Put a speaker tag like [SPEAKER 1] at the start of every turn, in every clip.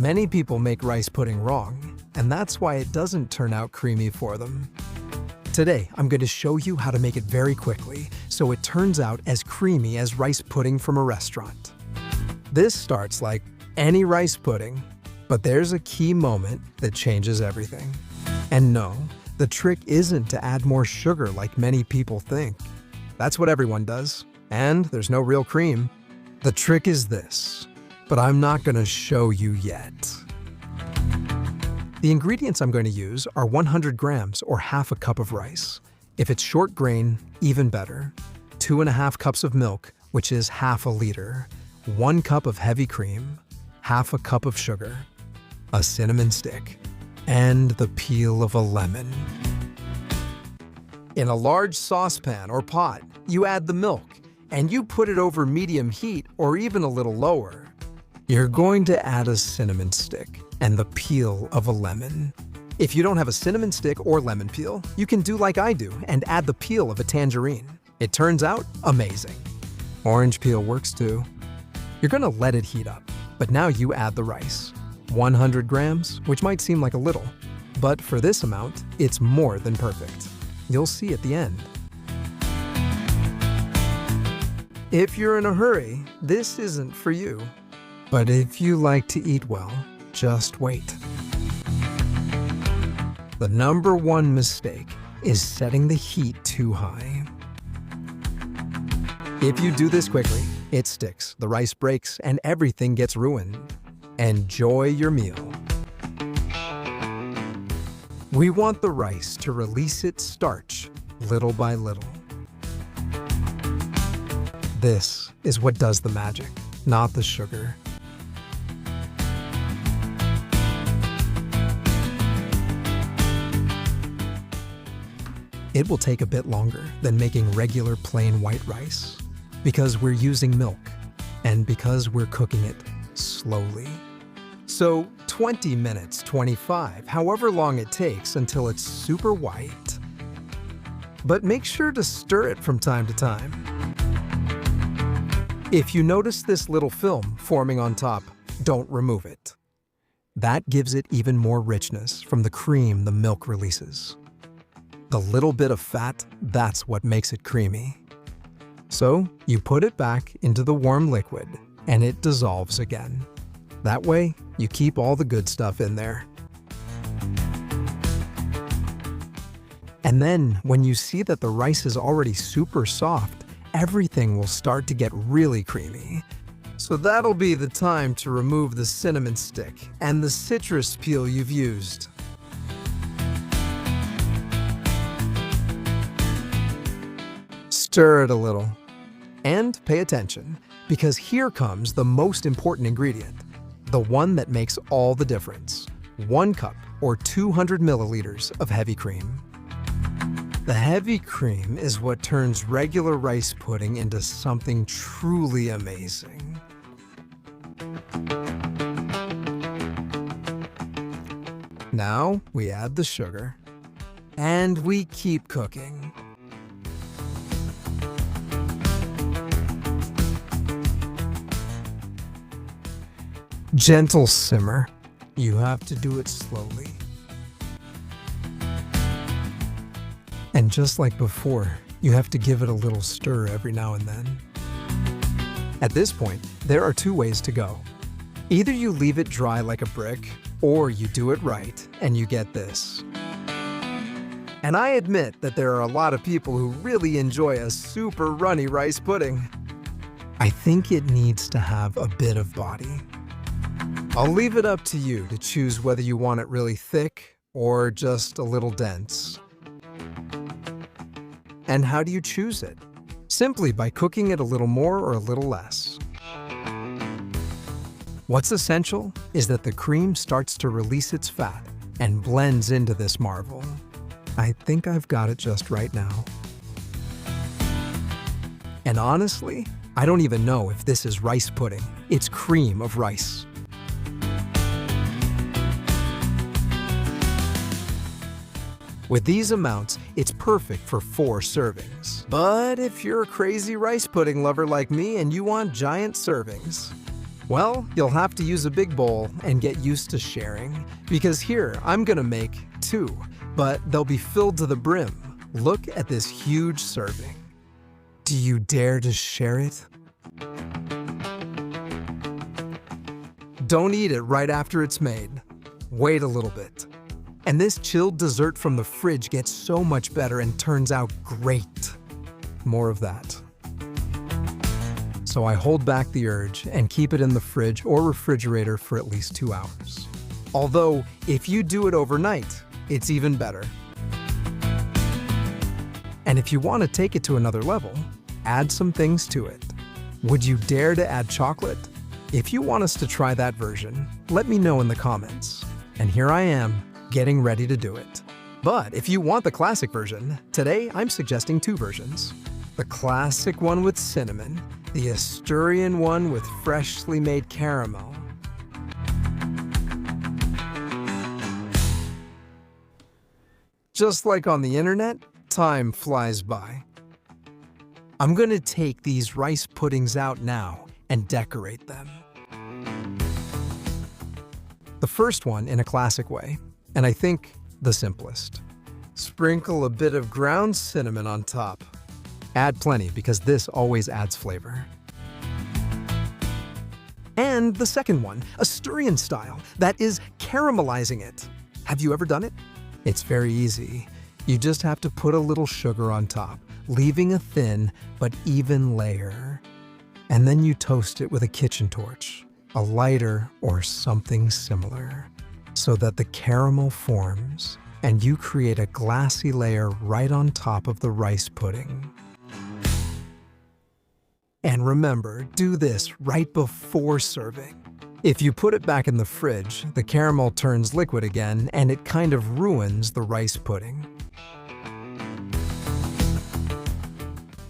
[SPEAKER 1] Many people make rice pudding wrong, and that's why it doesn't turn out creamy for them. Today, I'm going to show you how to make it very quickly so it turns out as creamy as rice pudding from a restaurant. This starts like any rice pudding, but there's a key moment that changes everything. And no, the trick isn't to add more sugar like many people think. That's what everyone does, and there's no real cream. The trick is this, but I'm not going to show you yet. The ingredients I'm going to use are 100 grams or half a cup of rice. If it's short grain, even better. 2.5 cups of milk, which is half a liter. 1 cup of heavy cream. Half a cup of sugar. A cinnamon stick. And the peel of a lemon. In a large saucepan or pot, you add the milk, and you put it over medium heat or even a little lower. You're going to add a cinnamon stick and the peel of a lemon. If you don't have a cinnamon stick or lemon peel, you can do like I do and add the peel of a tangerine. It turns out amazing. Orange peel works too. You're gonna let it heat up, but now you add the rice. 100 grams, which might seem like a little, but for this amount, it's more than perfect. You'll see at the end. If you're in a hurry, this isn't for you. But if you like to eat well, just wait. The number one mistake is setting the heat too high. If you do this quickly, it sticks, the rice breaks, and everything gets ruined. Enjoy your meal. We want the rice to release its starch little by little. This is what does the magic, not the sugar. It will take a bit longer than making regular plain white rice because we're using milk and because we're cooking it slowly. So 20 minutes, 25, however long it takes until it's super white. But make sure to stir it from time to time. If you notice this little film forming on top, don't remove it. That gives it even more richness from the cream the milk releases. The little bit of fat, that's what makes it creamy. So you put it back into the warm liquid and it dissolves again. That way, you keep all the good stuff in there. And then, when you see that the rice is already super soft, everything will start to get really creamy. So that'll be the time to remove the cinnamon stick and the citrus peel you've used. Stir it a little. And pay attention, because here comes the most important ingredient. The one that makes all the difference. 1 cup or 200 milliliters of heavy cream. The heavy cream is what turns regular rice pudding into something truly amazing. Now we add the sugar, and we keep cooking. Gentle simmer. You have to do it slowly. And just like before, you have to give it a little stir every now and then. At this point, there are 2 ways to go. Either you leave it dry like a brick, or you do it right and you get this. And I admit that there are a lot of people who really enjoy a super runny rice pudding. I think it needs to have a bit of body. I'll leave it up to you to choose whether you want it really thick or just a little dense. And how do you choose it? Simply by cooking it a little more or a little less. What's essential is that the cream starts to release its fat and blends into this marvel. I think I've got it just right now. And honestly, I don't even know if this is rice pudding. It's cream of rice. With these amounts, it's perfect for 4 servings. But if you're a crazy rice pudding lover like me and you want giant servings, Well, you'll have to use a big bowl and get used to sharing, because here I'm gonna make 2, but they'll be filled to the brim. Look at this huge serving. Do you dare to share it? Don't eat it right after it's made. Wait a little bit. And this chilled dessert from the fridge gets so much better and turns out great. More of that. So I hold back the urge and keep it in the fridge or refrigerator for at least 2 hours. Although, if you do it overnight, it's even better. And if you want to take it to another level, add some things to it. Would you dare to add chocolate? If you want us to try that version, let me know in the comments. And here I am, getting ready to do it. But if you want the classic version, today I'm suggesting 2 versions. The classic one with cinnamon, the Asturian one with freshly made caramel. Just like on the internet, time flies by. I'm gonna take these rice puddings out now and decorate them. The first one in a classic way, and I think the simplest. Sprinkle a bit of ground cinnamon on top. Add plenty because this always adds flavor. And the second one, Asturian style, that is caramelizing it. Have you ever done it? It's very easy. You just have to put a little sugar on top, leaving a thin but even layer. And then you toast it with a kitchen torch, a lighter or something similar, so that the caramel forms and you create a glassy layer right on top of the rice pudding. And remember, do this right before serving. If you put it back in the fridge, the caramel turns liquid again and it kind of ruins the rice pudding.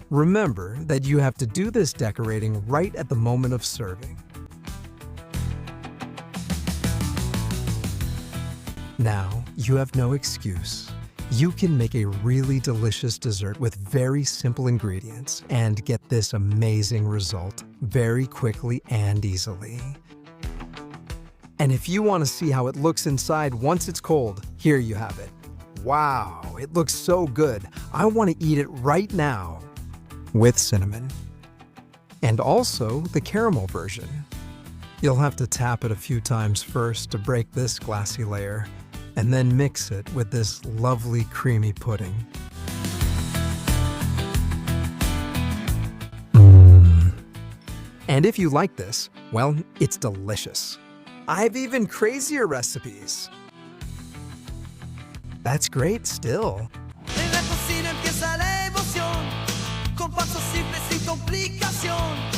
[SPEAKER 1] Remember that you have to do this decorating right at the moment of serving. Now, you have no excuse. You can make a really delicious dessert with very simple ingredients and get this amazing result very quickly and easily. And if you want to see how it looks inside once it's cold, here you have it. Wow, it looks so good. I want to eat it right now with cinnamon. And also the caramel version. You'll have to tap it a few times first to break this glassy layer, and then mix it with this lovely creamy pudding. And if you like this, well, it's delicious. I've even crazier recipes. That's great still.
[SPEAKER 2] En la cocina empieza la emoción, con pasos simples sin complicación.